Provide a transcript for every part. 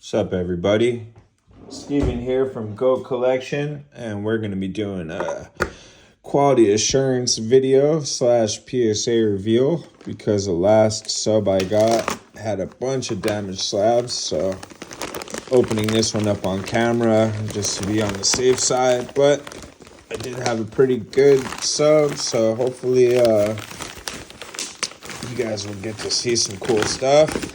What's up, everybody? Steven here from Go Collection, and we're going to be doing a quality assurance video / PSA reveal because the last sub I got had a bunch of damaged slabs, so opening this one up on camera just to be on the safe side. But I did have a pretty good sub, so hopefully you guys will get to see some cool stuff.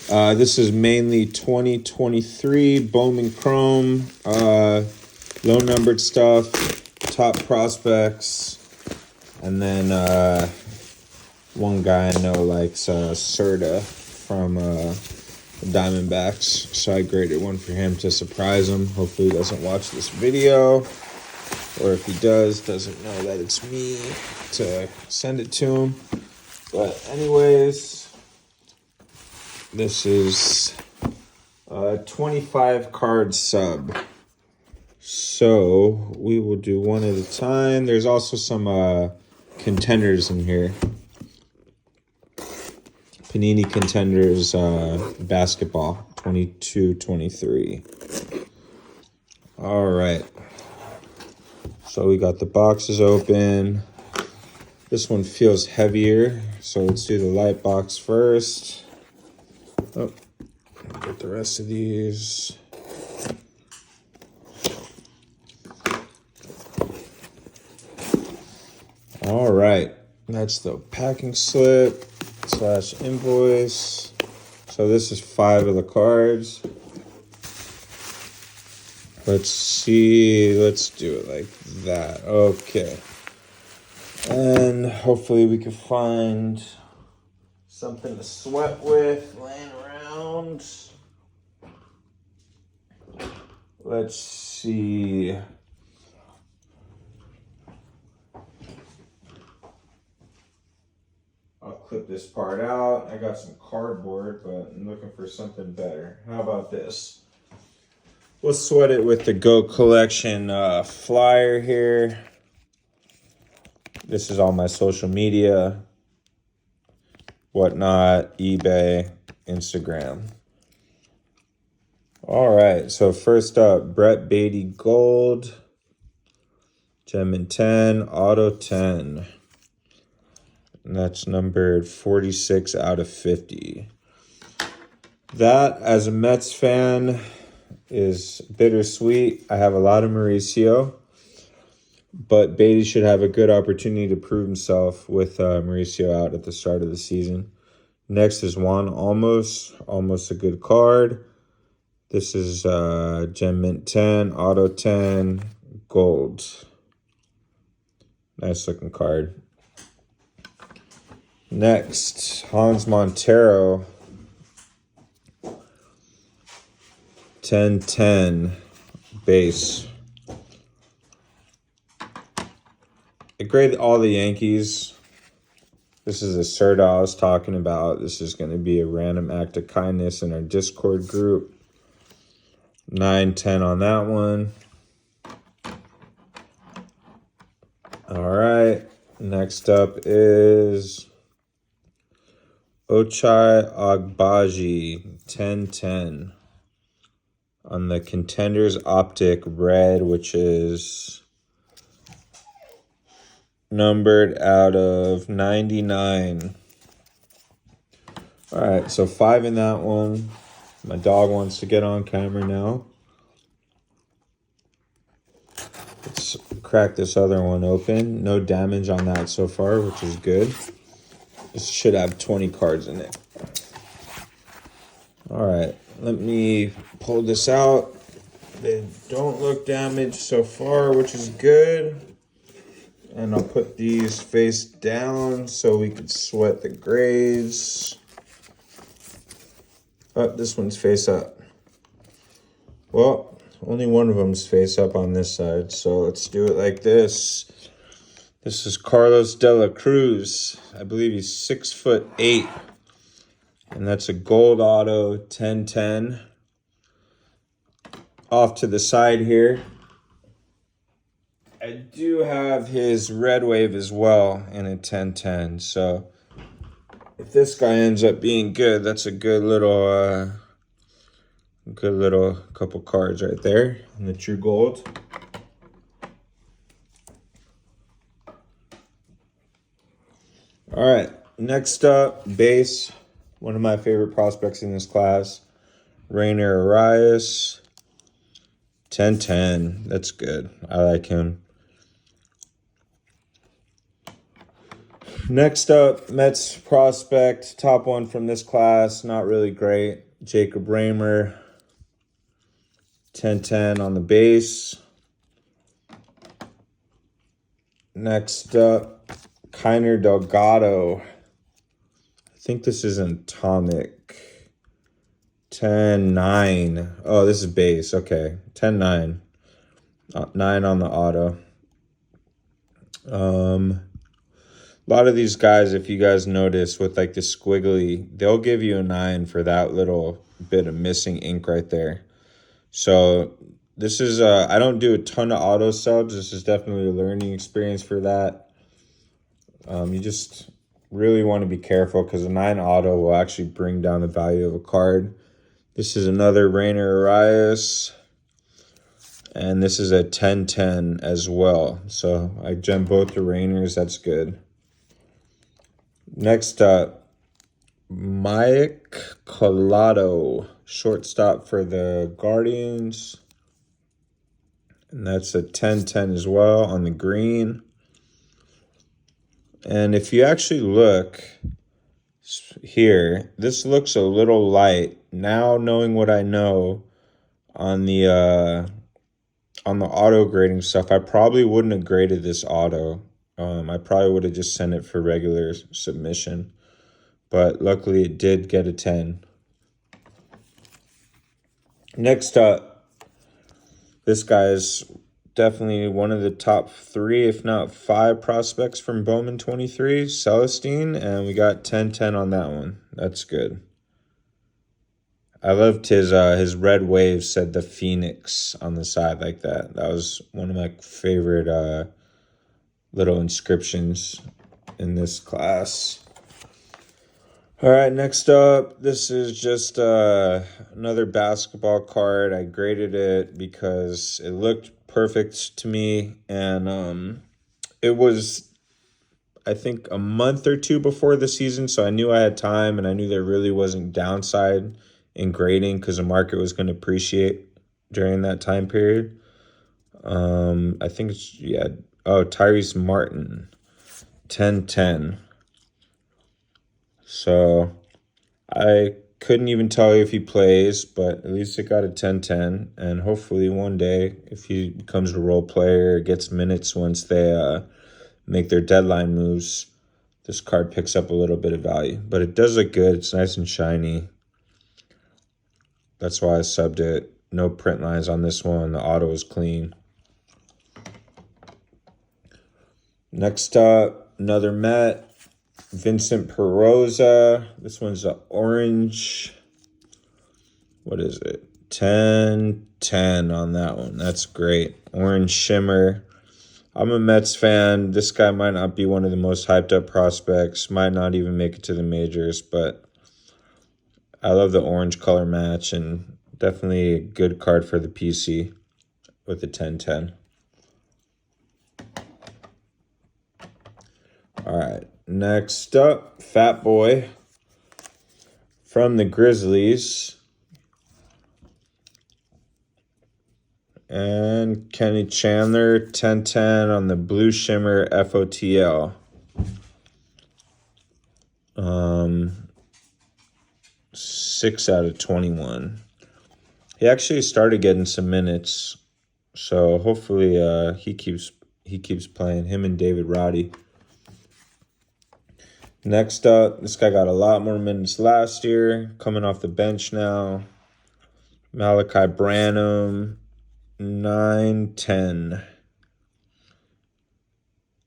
This is mainly 2023 Bowman Chrome, low numbered stuff, top prospects, and then one guy I know likes Serta from the Diamondbacks, so I graded one for him to surprise him. Hopefully he doesn't watch this video, or if he does, doesn't know that it's me to send it to him. But anyways, this is a 25 card sub. So we will do one at a time. There's also some contenders in here. Panini Contenders basketball 22-23. All right. So we got the boxes open. This one feels heavier, so let's do the light box first. Oh, get the rest of these. All right, that's the packing slip / invoice. So this is 5 of the cards. Let's see, let's do it like that. Okay. And hopefully we can find something to sweat with laying around. Let's see. I'll clip this part out. I got some cardboard, but I'm looking for something better. How about this? We'll sweat it with the Go Collection flyer here. This is all my social media, whatnot, eBay, Instagram. All right, so first up, Brett Beatty Gold, Gem 10, Auto 10. And that's numbered 46 out of 50. That, as a Mets fan, is bittersweet. I have a lot of Mauricio, but Beatty should have a good opportunity to prove himself with Mauricio out at the start of the season. Next is Juan almost a good card. This is Gem Mint 10, Auto 10, Gold. Nice looking card. Next, Hans Montero, 10-10 base. I grade all the Yankees. This is a Serta I was talking about. This is going to be a random act of kindness in our Discord group. 9-10 on that one. All right. Next up is Ochai Agbaji, 10-10 on the Contenders Optic Red, which is numbered out of 99. All right, so 5 in that one. My dog wants to get on camera now. Let's crack this other one open. No damage on that so far, which is good. This should have 20 cards in it. All right, let me pull this out. They don't look damaged so far, which is good. And I'll put these face down so we can sweat the grades. Oh, this one's face up. Well, only one of them's face up on this side, so let's do it like this. This is Carlos De La Cruz. I believe he's 6'8", and that's a gold auto 10-10. Off to the side here, I do have his red wave as well in a 10-10. So if if this guy ends up being good, that's a good little couple cards right there in the true gold. All right, next up, base. One of my favorite prospects in this class, Rainer Arias. 10-10. That's good. I like him. Next up, Mets prospect. Top one from this class. Not really great. Jacob Raymer. 10-10 on the base. Next up, Kiner Delgado. I think this is an atomic. 10-9. Oh, this is base. Okay. 10-9. 9 on the auto. A lot of these guys, if you guys notice, with like the squiggly, they'll give you a 9 for that little bit of missing ink right there. So this is, I don't do a ton of auto subs. This is definitely a learning experience for that. You just really want to be careful because a 9 auto will actually bring down the value of a card. This is another Rainer Arias. And this is a 10-10 as well. So I gem both the Rainers. That's good. Next up, Mike Collado, shortstop for the Guardians. And that's a 10-10 as well on the green. And if you actually look here, this looks a little light. Now knowing what I know on the auto grading stuff, I probably wouldn't have graded this auto. I probably would have just sent it for regular submission. But luckily it did get a 10. Next up, this guy is definitely one of the top 3, if not 5 prospects from Bowman 23, Celestine, and we got 10-10 on that one. That's good. I loved his red wave said the Phoenix on the side like that. That was one of my favorite little inscriptions in this class. All right, next up, this is just another basketball card. I graded it because it looked perfect to me, and it was, I think, a month or 2 before the season, so I knew I had time, and I knew there really wasn't downside in grading because the market was going to appreciate during that time period. I think it's, Tyrese Martin, 10-10. So I couldn't even tell you if he plays, but at least it got a 10-10. And hopefully one day, if he becomes a role player, gets minutes once they make their deadline moves, this card picks up a little bit of value. But it does look good. It's nice and shiny. That's why I subbed it. No print lines on this one. The auto is clean. Next up, another Met. Vincent Peroza. This one's an orange. What is it? 10-10 on that one. That's great. Orange shimmer. I'm a Mets fan. This guy might not be one of the most hyped up prospects. Might not even make it to the majors, but I love the orange color match and definitely a good card for the PC with the 10-10. All right. Next up, Fat Boy from the Grizzlies. And Kenny Chandler, 10-10 on the Blue Shimmer FOTL. 6 out of 21. He actually started getting some minutes, so hopefully he keeps playing. Him and David Roddy. Next up, this guy got a lot more minutes last year, coming off the bench now. Malachi Branham, 9-10.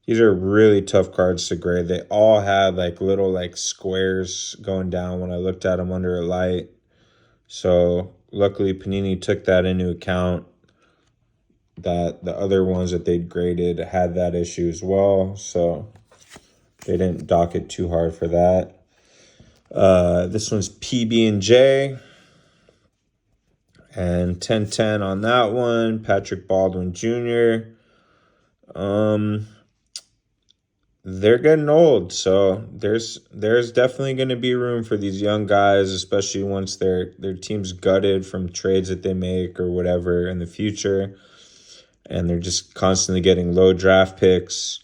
These are really tough cards to grade. They all had like little like squares going down when I looked at them under a light. So luckily Panini took that into account, that the other ones that they'd graded had that issue as well. So they didn't dock it too hard for that. This one's PB&J. And 10-10 on that one. Patrick Baldwin Jr. They're getting old, so there's definitely going to be room for these young guys, especially once their team's gutted from trades that they make or whatever in the future, and they're just constantly getting low draft picks.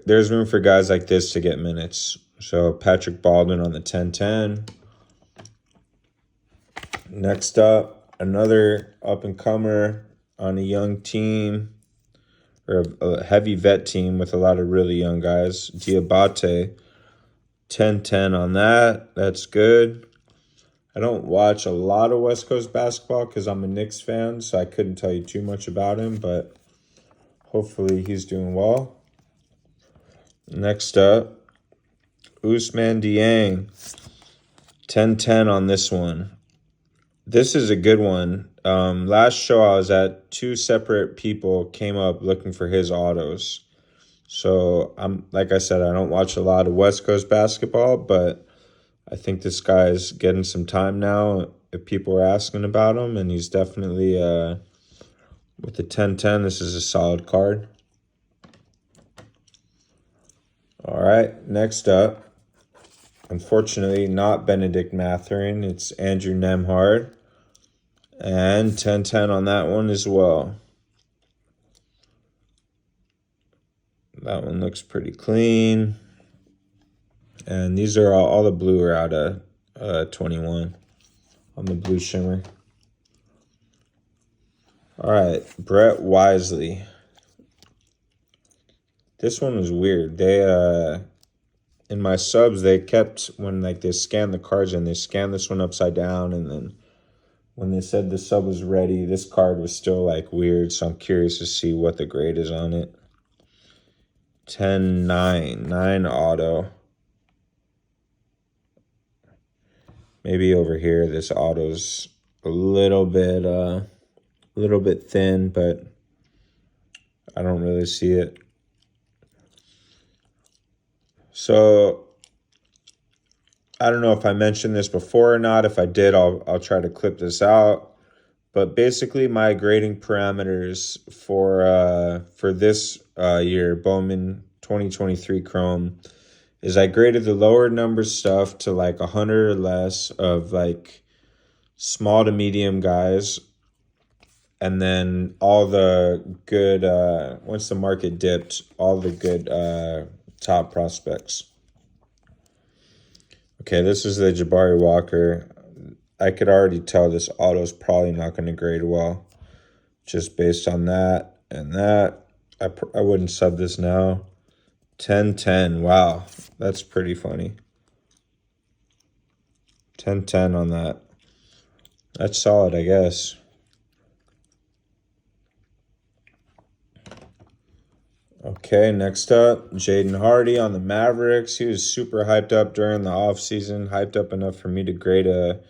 There's room for guys like this to get minutes. So Patrick Baldwin on the 10-10. Next up, another up-and-comer on a young team, or a heavy vet team with a lot of really young guys. Diabate, 10-10 on that. That's good. I don't watch a lot of West Coast basketball because I'm a Knicks fan, so I couldn't tell you too much about him, but hopefully he's doing well. Next up, Ousmane Dieng, 10-10 on this one. This is a good one. Last show I was at, two separate people came up looking for his autos. So like I said, I don't watch a lot of West Coast basketball, but I think this guy's getting some time now if people are asking about him, and he's definitely with the 10-10, this is a solid card. All right, next up, unfortunately not Benedict Mathurin, it's Andrew Nembhard. And 10-10 on that one as well. That one looks pretty clean. And these are all the blue are out of 21 on the blue shimmer. All right, Brett Wisely. This one was weird. They in my subs, they kept, when like they scanned the cards and they scanned this one upside down, and then when they said the sub was ready, this card was still like weird, so I'm curious to see what the grade is on it. 10-9, 9 auto. Maybe over here this auto's a little bit thin, but I don't really see it. So I don't know if I mentioned this before or not. If I did, I'll try to clip this out. But basically, my grading parameters for this year, Bowman 2023 Chrome, is I graded the lower number stuff to like 100 or less of like small to medium guys, and then all the good once the market dipped, all the good top prospects. Okay, this is the Jabari Walker. I could already tell this auto's probably not going to grade well, just based on that and that. I wouldn't sub this now. 10-10. Wow, that's pretty funny. 10-10 on that. That's solid, I guess. Okay, next up, Jaden Hardy on the Mavericks. He was super hyped up during the offseason, hyped up enough for me to grade a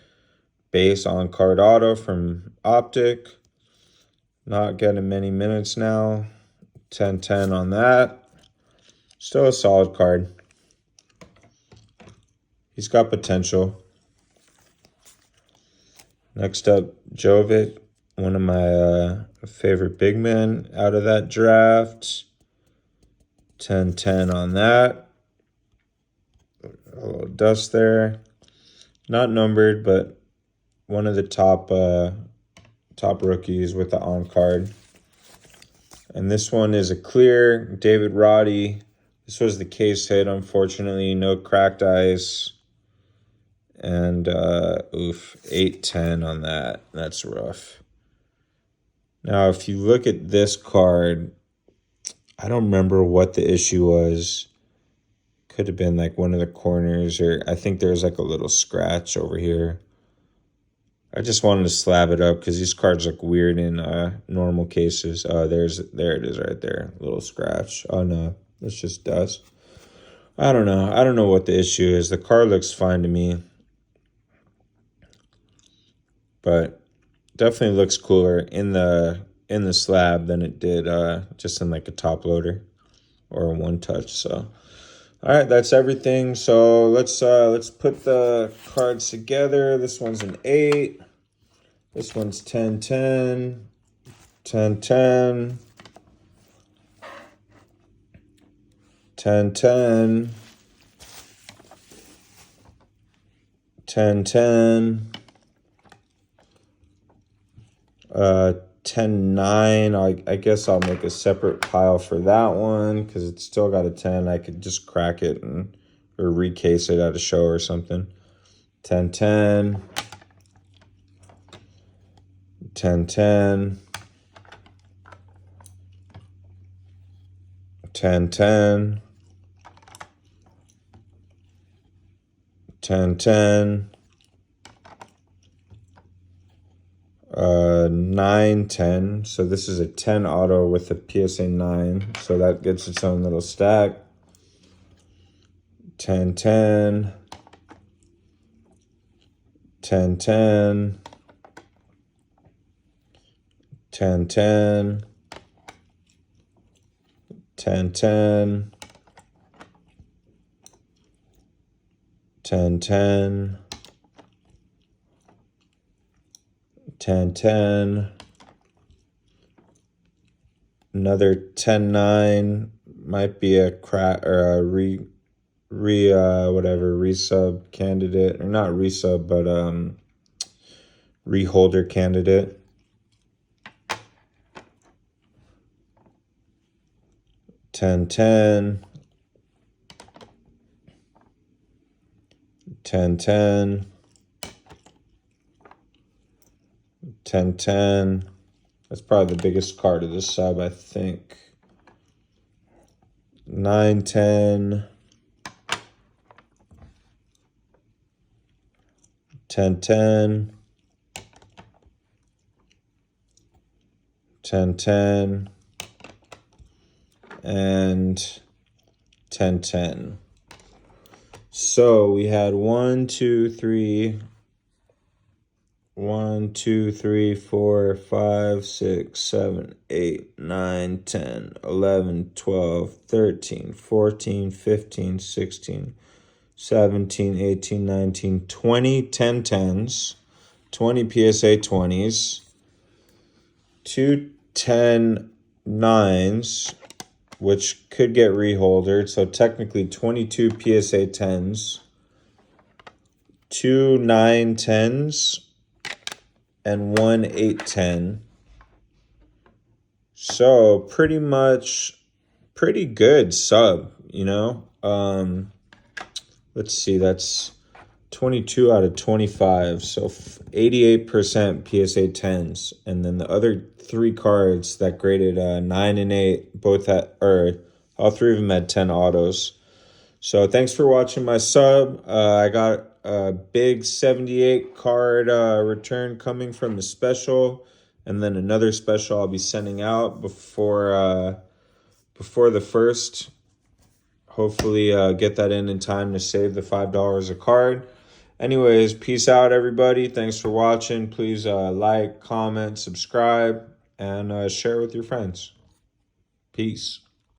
base on card auto from Optic. Not getting many minutes now. 10-10 on that. Still a solid card. He's got potential. Next up, Jovic, one of my favorite big men out of that draft. 10-10 on that. A little dust there. Not numbered, but one of the top rookies with the on card. And this one is a clear David Roddy. This was the case hit, unfortunately. No cracked ice. And 8-10 on that. That's rough. Now, if you look at this card, I don't remember what the issue was. Could have been like one of the corners, or I think there's like a little scratch over here. I just wanted to slab it up because these cards look weird in normal cases. There it is right there, little scratch. Oh no, that's just dust. I don't know. I don't know what the issue is. The card looks fine to me, but definitely looks cooler in the slab than it did just in like a top loader or a one touch. So All right, that's everything. So let's put the cards together. This one's an 8. This one's 10, 10, 10, 10, 10, 10, 10, 10, 10, 9. I guess I'll make a separate pile for that one because it's still got a 10. I could just crack it and or recase it at a show or something. 10, 10, 10, 10, 10, 10, 10, 10, 9, 10. So this is a 10 auto with a PSA 9. So that gets its own little stack. 10, 10, 10, 10, 10, 10, 10, 10, 10, 10, 10, 10, another 10, 9, might be a crack or a resub candidate, or not resub, but reholder candidate. 10, 10, 10, 10, 10, 10. That's probably the biggest card of this sub, I think. 9, 10, 10, 10, 10, 10, and 10, 10. So we had 1, 2, 3, 1, 2, 3, 4, 5, 6, 7, 8, 9, 10, 11, 12, 13, 14, 15, 16, 17, 18, 19, 20 10 10s, 20 PSA 20s, 2 10 9s, which could get reholdered. So technically 22 PSA 10s, 2 9 10s, and 1 8 10. So pretty much pretty good sub, you know. Let's see, that's 22 out of 25, so 88% PSA 10s. And then the other 3 cards that graded 9 and 8, all 3 of them had 10 autos. So thanks for watching my sub. I got a big 78 card return coming from the special, and then another special I'll be sending out before the first. Hopefully get that in time to save the $5 a card. Anyways, peace out, everybody. Thanks for watching. Please like, comment, subscribe, and share with your friends. Peace.